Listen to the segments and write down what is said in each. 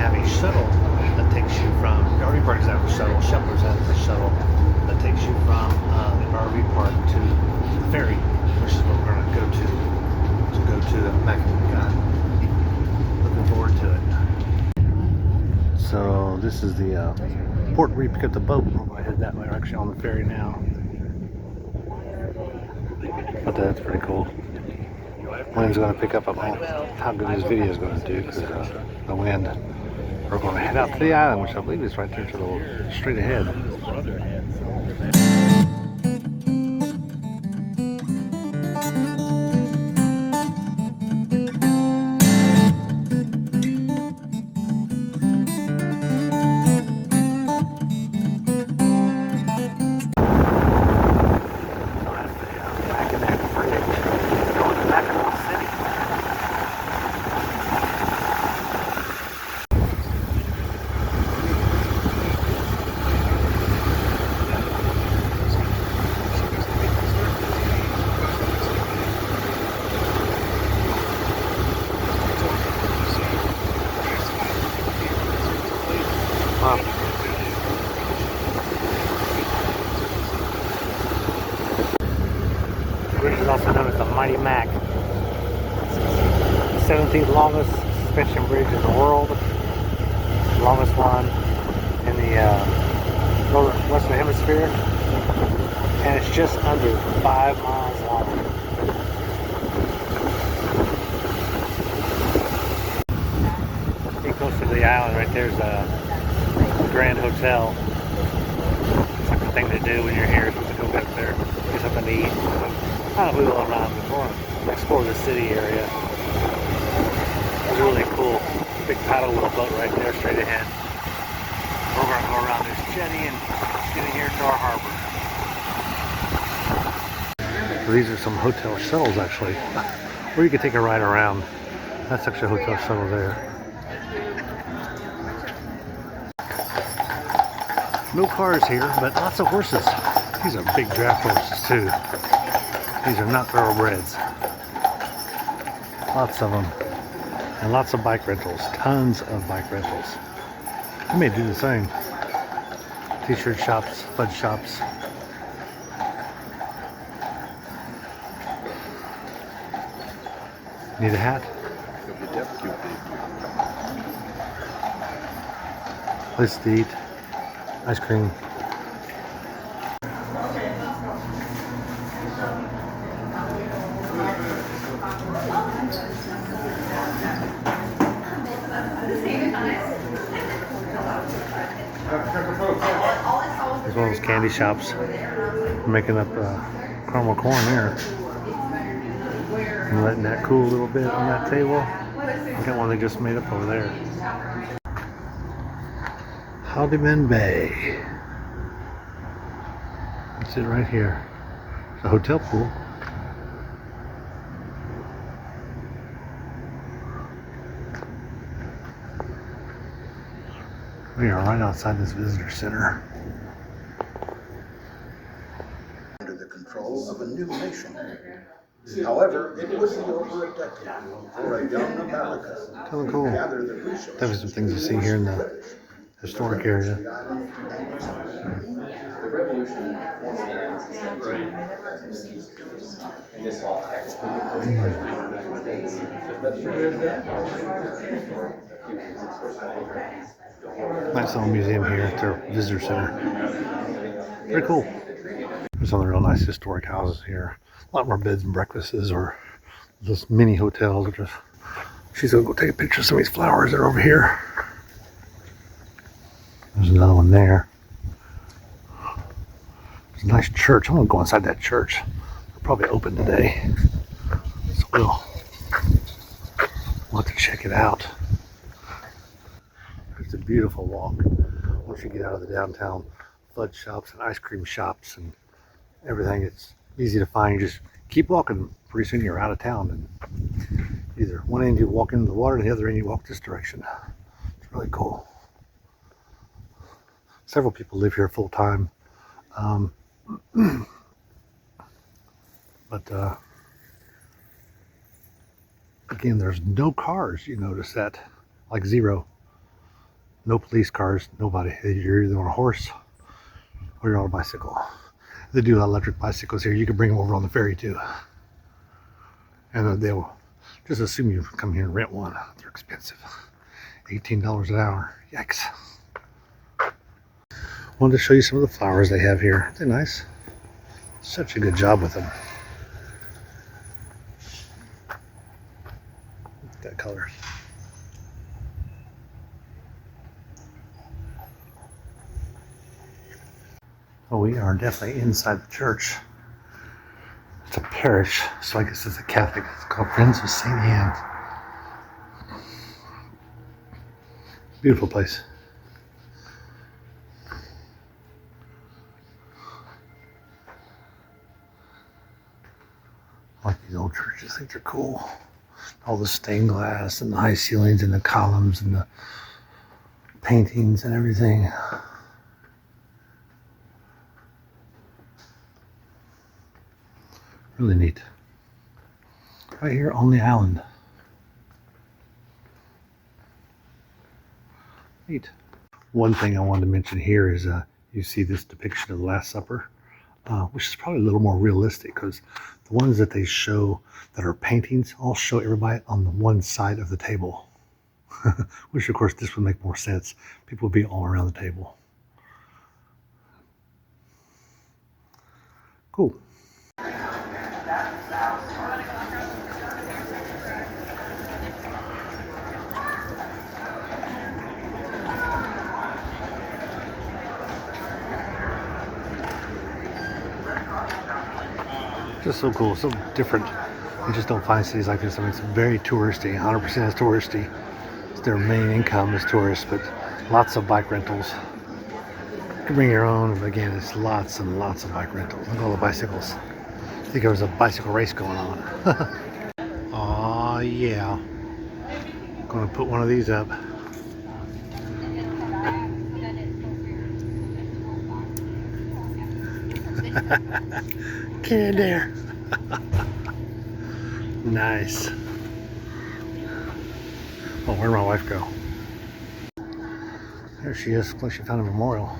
have a shuttle that takes you from the RV park. Is a shuttle. Shepherd's has a shuttle that takes you from the RV park to the ferry, which is what we're going to go to Mackinac. Looking forward to it. So this is the port where you pick up the boat. We're going to head that way. We're actually on the ferry now. But that's pretty cool. Wind's going to pick up. I don't know how good this video is going to do because the wind. We're going to head out to the island, which I believe is right there to the straight ahead. The bridge is also known as the Mighty Mac. The 17th longest suspension bridge in the world. The longest one in the Western Hemisphere. And it's just under 5 miles long. Pretty close to the island right there's the Grand Hotel. It's like the thing to do when you're here, to go back there, get something to eat. I don't know if we will or not, but we're going to explore the city area. It's really cool. Big paddle wheel boat right there, straight ahead. We're going to go around this jetty and get in here to our harbor. So these are some hotel shuttles actually, where you can take a ride around. That's actually a hotel shuttle there. No cars here, but lots of horses. These are big draft horses too. These are not thoroughbreds. Lots of them. And lots of bike rentals. Tons of bike rentals. We may do the same. T-shirt shops, Fudge shops. Need a hat? Place to eat. Ice cream. There's one of those candy shops. We're making up caramel corn here. I'm letting that cool a little bit on that table. I got one they just made up over there. Howdyman Bay. That's it right here. It's a hotel pool. We are right outside this visitor center. Under the control of a new nation. However, it would be over a decade before a young America Kind of cool. gathered the resources. There's some things to see here in the historic area. The revolution forced the land and this all text. Nice little museum here at their visitor center. Pretty cool. There's some real nice historic houses here. A lot more beds and breakfasts or just mini hotels. She's gonna go take a picture of some of these flowers that are over here. There's another one there. There's a nice church. I'm gonna go inside that church. They're probably open today. So we'll have to check it out. It's a beautiful walk. Once you get out of the downtown Fudge shops and ice cream shops and everything, it's easy to find. You just keep walking. Pretty soon you're out of town. And either one end you walk into the water, and the other end you walk this direction. It's really cool. Several people live here full time. But again, there's no cars. You notice that, like zero. No police cars, nobody. You're either on a horse or you're on a bicycle. They do electric bicycles here. You can bring them over on the ferry too. And they'll just assume you come here and rent one. They're expensive. $18 an hour. Yikes. Wanted to show you some of the flowers they have here. They're nice. Such a good job with them. Look at that color. Well, we are definitely inside the church. It's a parish, so I guess it's a Catholic. It's called Friends of St. Anne. Beautiful place. I like these old churches. I think they're cool. All the stained glass and the high ceilings and the columns and the paintings and everything. Really neat. Right here on the island. Neat. One thing I wanted to mention here is you see this depiction of the Last Supper, which is probably a little more realistic because the ones that they show that are paintings all show everybody on the one side of the table. Which of course this would make more sense. People would be all around the table. Cool. Just so cool, so different. You just don't find cities like this. I mean, it's very touristy, 100% is touristy. It's their main income is tourists, but lots of bike rentals. You can bring your own, but again, it's lots and lots of bike rentals. Look at all the bicycles. I think there was a bicycle race going on. Aw, yeah. Gonna put one of these up. Get in there. Nice. Oh, where'd my wife go? There she is. Looks like she found a memorial.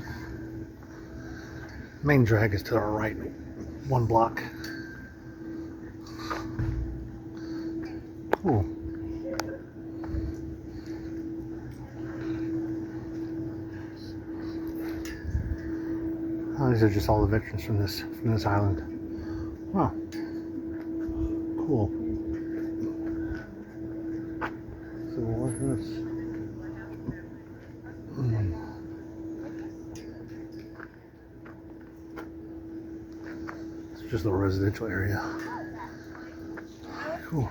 Main drag is to our right, one block. Cool. Oh, these are just all the veterans from this island. Wow. Cool. So what's this? It's just a residential area. Cool.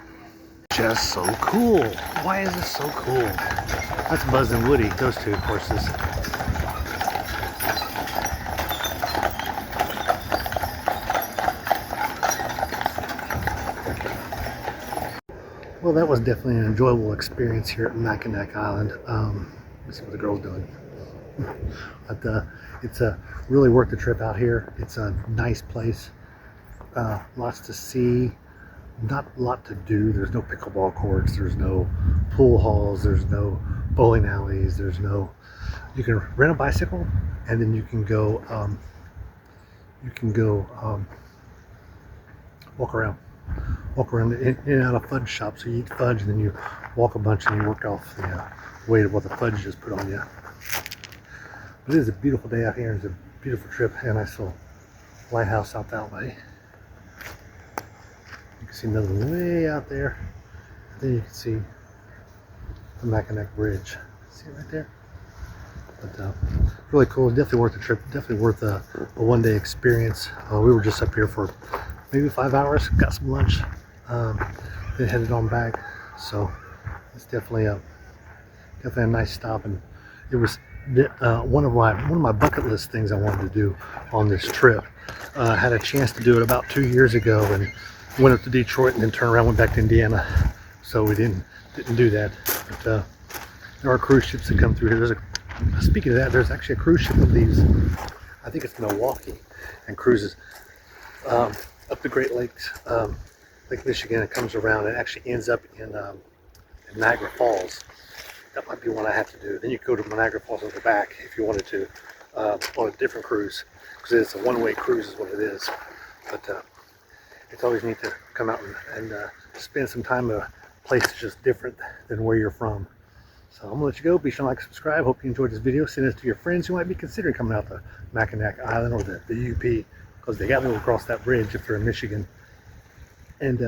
Just so cool. Why is this so cool? That's Buzz and Woody, those two horses. Well, that was definitely an enjoyable experience here at Mackinac Island. Let's see what the girl's doing. But it's really worth the trip out here. It's a nice place. Lots to see. Not a lot to do. There's no pickleball courts. There's no pool halls. There's no bowling alleys. There's no. You can rent a bicycle, and then you can go. Walk around. Walk around in and out of fudge shops. So you eat fudge, and then you walk a bunch, and you work off the weight of what the fudge just put on you. But it is a beautiful day out here. It's a beautiful trip, and a nice little lighthouse out that way. You can see another one way out there. Then you can see the Mackinac Bridge. See it right there? But really cool. Definitely worth the trip. Definitely worth a one-day experience. We were just up here for maybe 5 hours. Got some lunch. Then headed on back. So it's definitely a nice stop. And it was one of my bucket list things I wanted to do on this trip. I had a chance to do it about 2 years ago and went up to Detroit and then turned around, went back to Indiana. So we didn't do that. But there are cruise ships that come through here. Speaking of that, there's actually a cruise ship that leaves, I think it's Milwaukee, and cruises up the Great Lakes, Lake Michigan. It comes around and actually ends up in Niagara Falls. that might be one I have to do. Then you can go to Niagara Falls on the back if you wanted to, on a different cruise, because it's a one-way cruise is what it is. But it's always neat to come out and spend some time at a place that's just different than where you're from. So I'm gonna let you go. Be sure to like, subscribe. Hope you enjoyed this video. Send it to your friends who might be considering coming out to Mackinac Island or the UP, because they got to go across that bridge if they're in Michigan and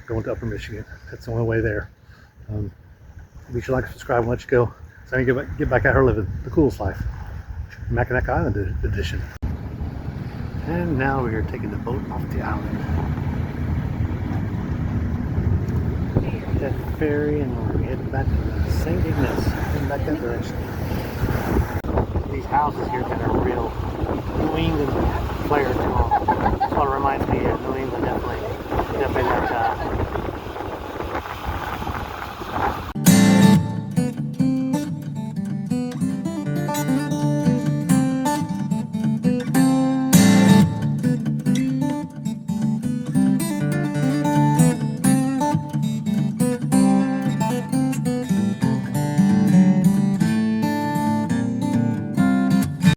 going to Upper Michigan. That's the only way there. Be sure to like, subscribe, and let you go. So I can get back out here living the coolest life. Mackinac Island edition. And now we are taking the boat off the island. That ferry, and we're heading back to St. Ignace, heading back that direction. These houses here got a real New England flair to them. That's what reminds me of New England, definitely that